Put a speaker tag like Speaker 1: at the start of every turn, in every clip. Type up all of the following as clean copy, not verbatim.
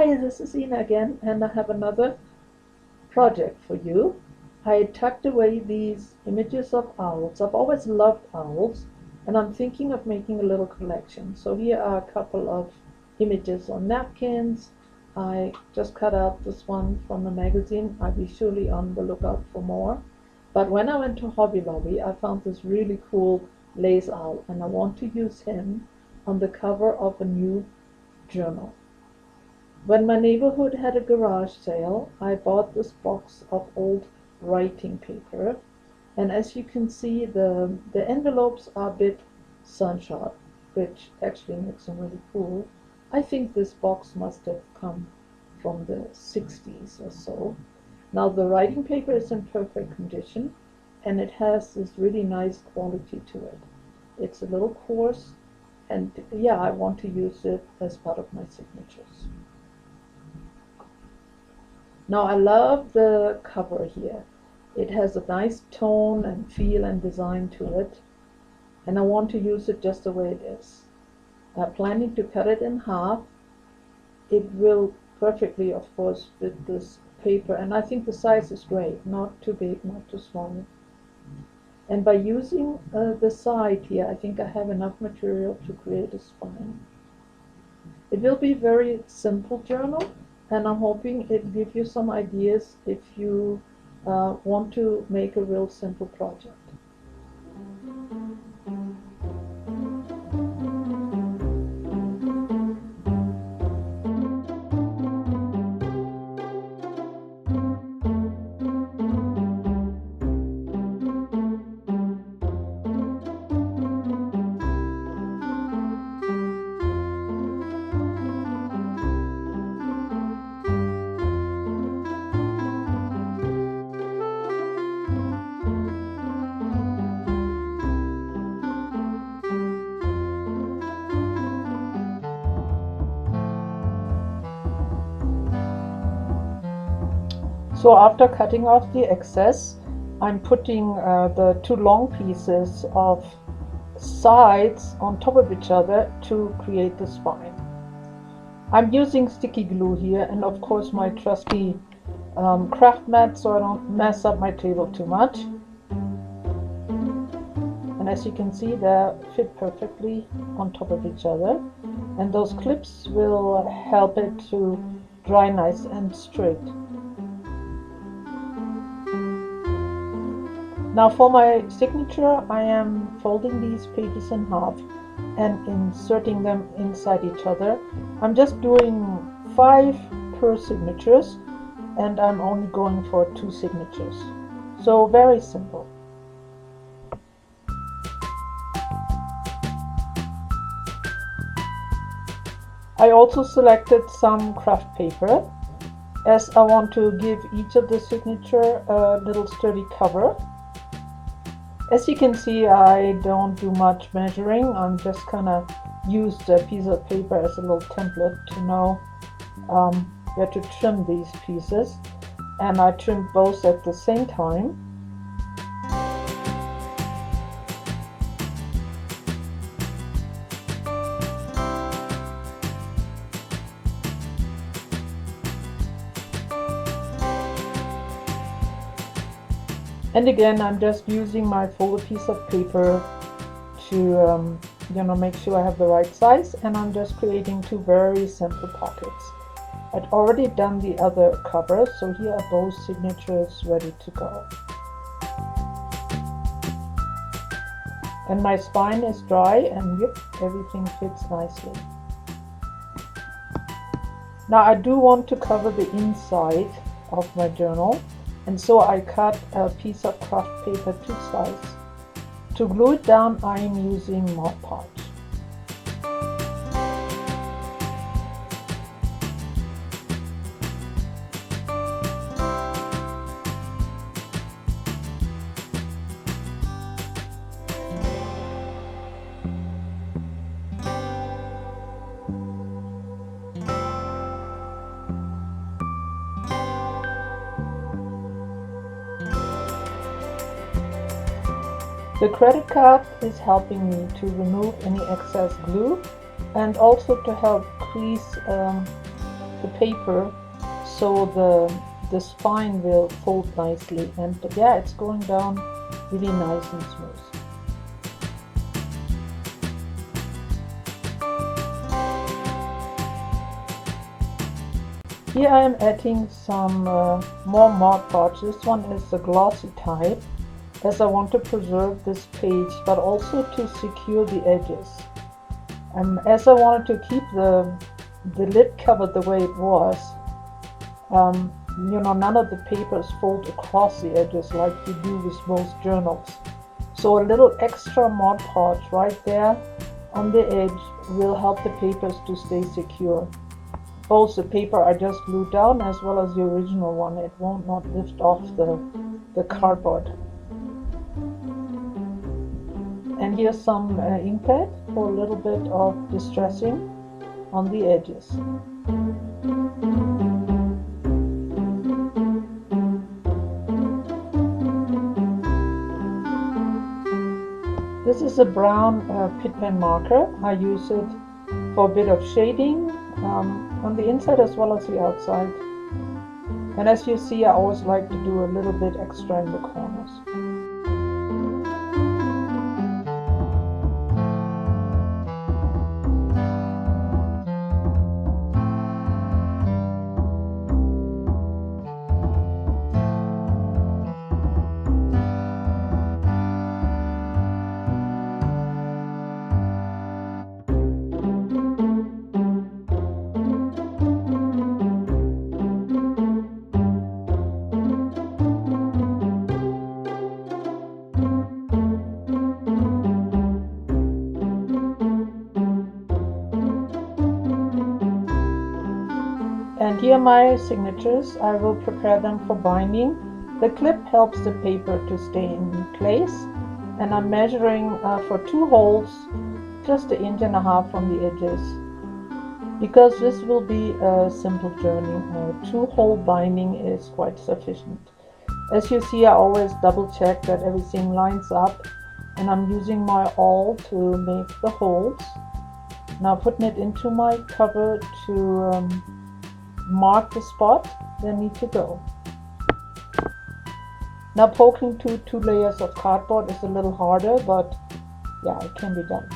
Speaker 1: Hi, this is Ina again, and I have another project for you. I tucked away these images of owls. I've always loved owls, and I'm thinking of making a little collection. So here are a couple of images on napkins. I just cut out this one from a magazine. I'll be surely on the lookout for more. But when I went to Hobby Lobby, I found this really cool lace owl, and I want to use him on the cover of a new journal. When my neighborhood had a garage sale, I bought this box of old writing paper, and as you can see, the envelopes are a bit sunshot, which actually makes them really cool. I think this box must have come from the 60s or so. Now the writing paper is in perfect condition, and it has this really nice quality to it. It's a little coarse, and yeah, I want to use it as part of my signatures. Now I love the cover here. It has a nice tone and feel and design to it, and I want to use it just the way it is. I'm planning to cut it in half. It will perfectly, of course, fit this paper, and I think the size is great, not too big, not too small. And by using the side here, I think I have enough material to create a spine. It will be a very simple journal, and I'm hoping it gives you some ideas if you want to make a real simple project. So after cutting off the excess, I'm putting the two long pieces of sides on top of each other to create the spine. I'm using sticky glue here, and of course my trusty craft mat, so I don't mess up my table too much. And as you can see, they fit perfectly on top of each other, and those clips will help it to dry nice and straight. Now for my signature, I am folding these pages in half and inserting them inside each other. I'm just doing 5 per signatures, and I'm only going for 2 signatures. So very simple. I also selected some craft paper, as I want to give each of the signature a little sturdy cover. As you can see, I don't do much measuring. I'm just gonna use the piece of paper as a little template to know where to trim these pieces, and I trim both at the same time. And again, I'm just using my folded piece of paper to make sure I have the right size, and I'm just creating 2 very simple pockets. I'd already done the other cover, so here are both signatures ready to go. And my spine is dry, and yep, everything fits nicely. Now I do want to cover the inside of my journal, and so I cut a piece of craft paper to size. To glue it down, I am using Mod Podge. The credit card is helping me to remove any excess glue, and also to help crease the paper so the spine will fold nicely. And yeah, it's going down really nice and smooth. Here I am adding some more Mod Podge. This one is the glossy type, as I want to preserve this page but also to secure the edges. As I wanted to keep the lid cover the way it was, none of the papers fold across the edges like you do with most journals. So a little extra Mod Podge right there on the edge will help the papers to stay secure. Both the paper I just glued down as well as the original one, it won't not lift off the cardboard. And here's some ink pad for a little bit of distressing on the edges. This is a brown Pitt pen marker. I use it for a bit of shading on the inside as well as the outside. And as you see, I always like to do a little bit extra in the corners. And here are my signatures. I will prepare them for binding. The clip helps the paper to stay in place, and I'm measuring for 2 holes, just 1.5 inches from the edges. Because this will be a simple journey, 2-hole binding is quite sufficient. As you see, I always double check that everything lines up, and I'm using my awl to make the holes. Now putting it into my cover to mark the spot they need to go. Now poking 2 layers of cardboard is a little harder, but yeah, it can be done.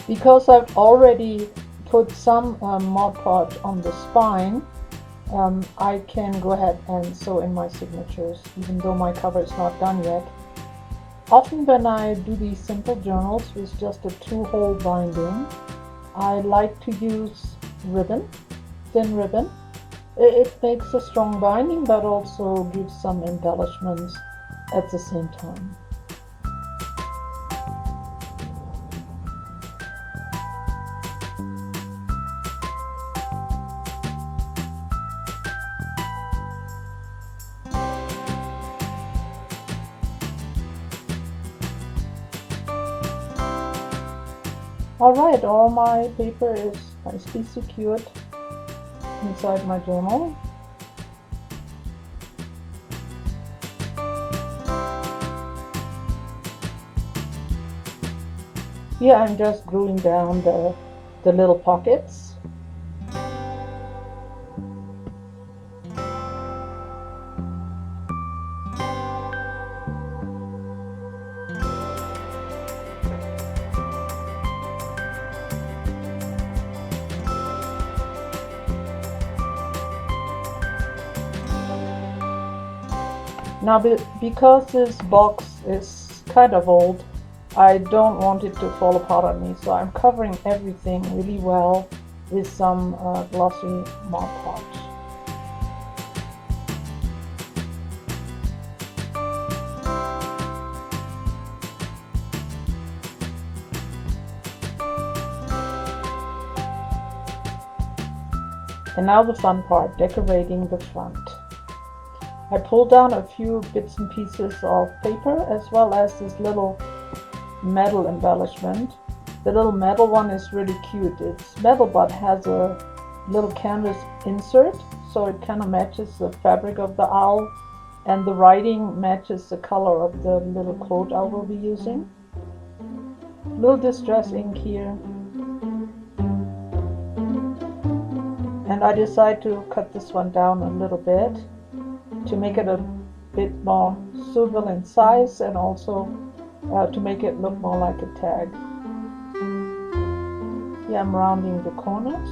Speaker 1: Because I've already put some Mod Podge on the spine, I can go ahead and sew in my signatures, even though my cover is not done yet. Often when I do these simple journals with just a 2-hole binding, I like to use ribbon, thin ribbon. It makes a strong binding but also gives some embellishments at the same time. Alright, all my paper is nicely secured inside my journal. Here I'm just gluing down the little pockets. Now because this box is kind of old, I don't want it to fall apart on me, so I'm covering everything really well with some glossy Mod Podge. And now the fun part, decorating the front. I pulled down a few bits and pieces of paper as well as this little metal embellishment. The little metal one is really cute. It's metal but has a little canvas insert, so it kind of matches the fabric of the owl. and the writing matches the color of the little quote I will be using. Little distress ink here, and I decided to cut this one down a little bit to make it a bit more suitable in size, and also to make it look more like a tag. Here I'm rounding the corners.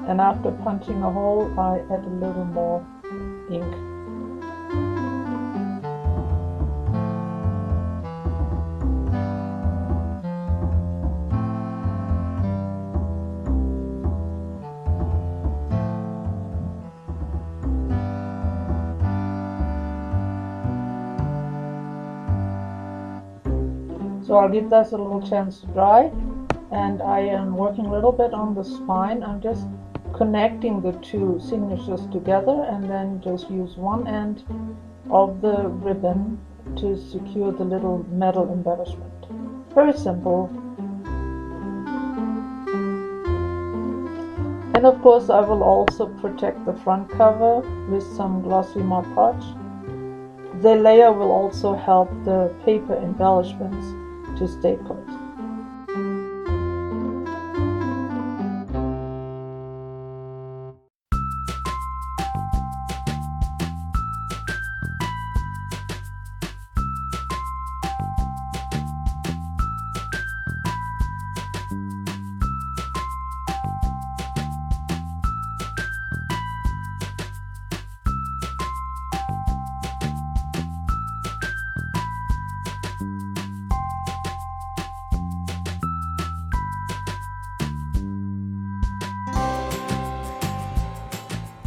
Speaker 1: And after punching a hole, I add a little more ink. So I'll give this a little chance to dry, and I am working a little bit on the spine. I'm just connecting the two signatures together, and then just use one end of the ribbon to secure the little metal embellishment. Very simple. And of course I will also protect the front cover with some glossy Mod Podge. The layer will also help the paper embellishments to stay put.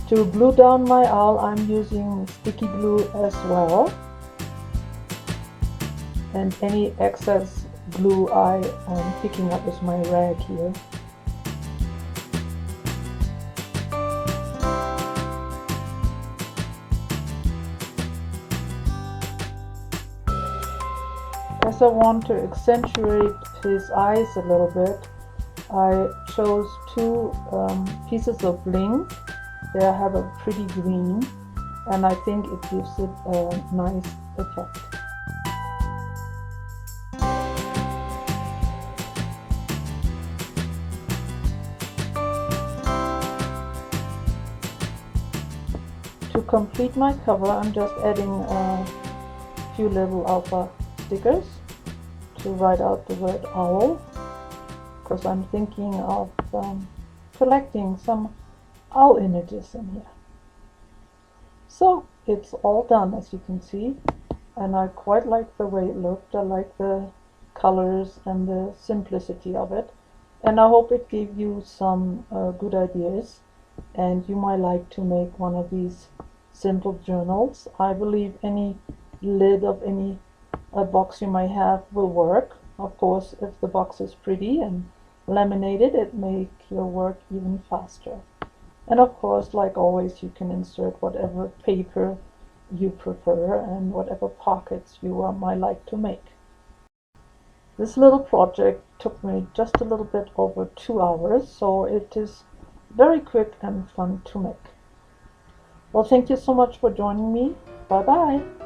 Speaker 1: To glue down my owl, I'm using sticky glue as well, and any excess glue I am picking up with my rag here. As I want to accentuate his eyes a little bit, I chose two pieces of bling. They have a pretty green, and I think it gives it a nice effect. To complete my cover, I'm just adding a few little alpha stickers to write out the word owl, because I'm thinking of collecting some owl images in here. So it's all done, as you can see, and I quite like the way it looked. I like the colors and the simplicity of it, and I hope it gave you some good ideas, and you might like to make one of these simple journals. I believe any lid of any box you might have will work. Of course, if the box is pretty and laminated, it makes your work even faster. And of course, like always, you can insert whatever paper you prefer and whatever pockets you might like to make. This little project took me just a little bit over 2 hours, so it is very quick and fun to make. Well, thank you so much for joining me. Bye bye.